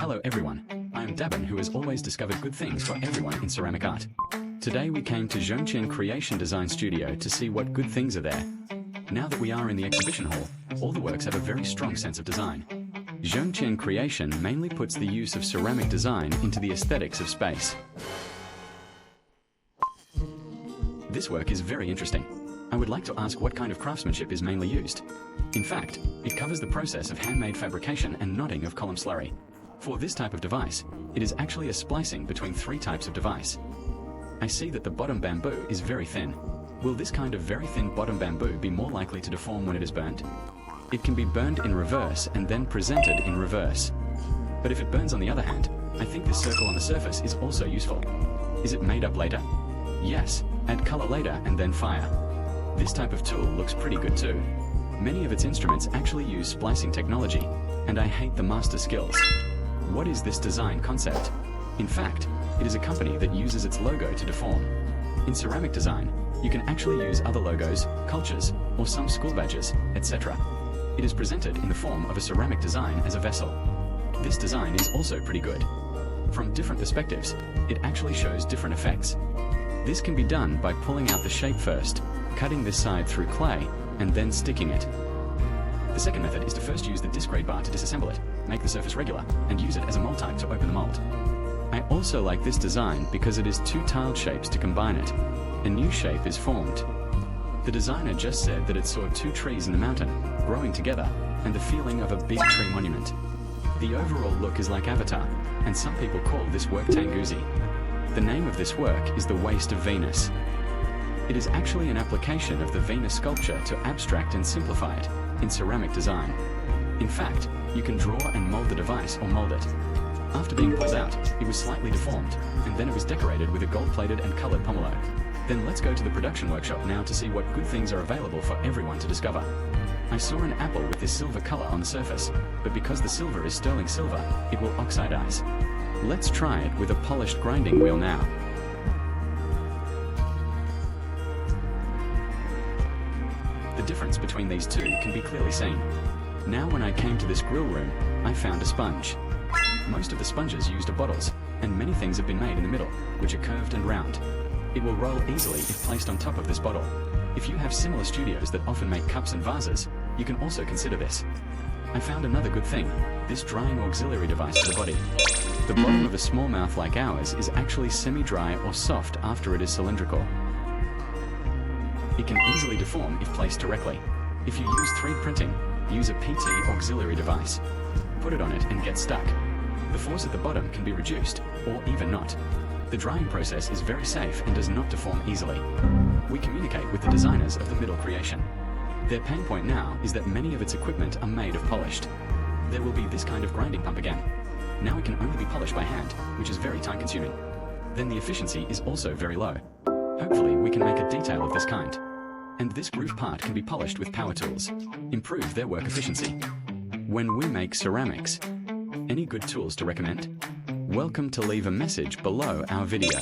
Hello everyone, I am Dabin, who has always discovered good things for everyone in ceramic art. Today we came to Zhongqian Creation Design Studio to see what good things are there. Now that we are in the exhibition hall, all the works have a very strong sense of design. Zhongqian Creation mainly puts the use of ceramic design into the aesthetics of space. This work is very interesting. I would like to ask what kind of craftsmanship is mainly used. In fact, it covers the process of handmade fabrication and knotting of column slurry. For this type of device, it is actually a splicing between three types of device. I see that the bottom bamboo is very thin. Will this kind of very thin bottom bamboo be more likely to deform when it is burnt? It can be burned in reverse and then presented in reverse. But if it burns on the other hand, I think this circle on the surface is also useful. Is it made up later? Yes, add color later and then fire. This type of tool looks pretty good too. Many of its instruments actually use splicing technology, and I hate the master skills. What is this design concept? In fact, it is a company that uses its logo to deform. In ceramic design, you can actually use other logos, cultures, or some school badges, etc. It is presented in the form of a ceramic design as a vessel. This design is also pretty good. From different perspectives, it actually shows different effects. This can be done by pulling out the shape first, cutting this side through clay, and then sticking it. The second method is to first use the disc grade bar to disassemble it, make the surface regular, and use it as a mold type to open the mold. I also like this design because it is two tiled shapes to combine it. A new shape is formed. The designer just said that it saw two trees in the mountain, growing together, and the feeling of a big tree monument. The overall look is like Avatar, and some people call this work Tanguzi. The name of this work is The Waste of Venus. It is actually an application of the Venus sculpture to abstract and simplify it in ceramic design. In fact, you can draw and mold the device or mold it. After being pulled out, it was slightly deformed, and then it was decorated with a gold-plated and colored pomelo. Then let's go to the production workshop now to see what good things are available for everyone to discover. I saw an apple with this silver color on the surface, but because the silver is sterling silver, it will oxidize. Let's try it with a polished grinding wheel now. The difference between these two can be clearly seen. Now when I came to this grill room, I found a sponge. Most of the sponges used are bottles, and many things have been made in the middle, which are curved and round. It will roll easily if placed on top of this bottle. If you have similar studios that often make cups and vases, you can also consider this. I found another good thing, this drying auxiliary device for the body. The bottom of a small mouth like ours is actually semi-dry or soft after it is cylindrical. It can easily deform if placed directly. If you use 3D printing, use a PT auxiliary device. Put it on it and get stuck. The force at the bottom can be reduced, or even not. The drying process is very safe and does not deform easily. We communicate with the designers of the middle creation. Their pain point now is that many of its equipment are made of polished. There will be this kind of grinding pump again. Now it can only be polished by hand, which is very time consuming. Then the efficiency is also very low. Hopefully we can make a detail of this kind. And this groove part can be polished with power tools. Improve their work efficiency. When we make ceramics, any good tools to recommend? Welcome to leave a message below our video.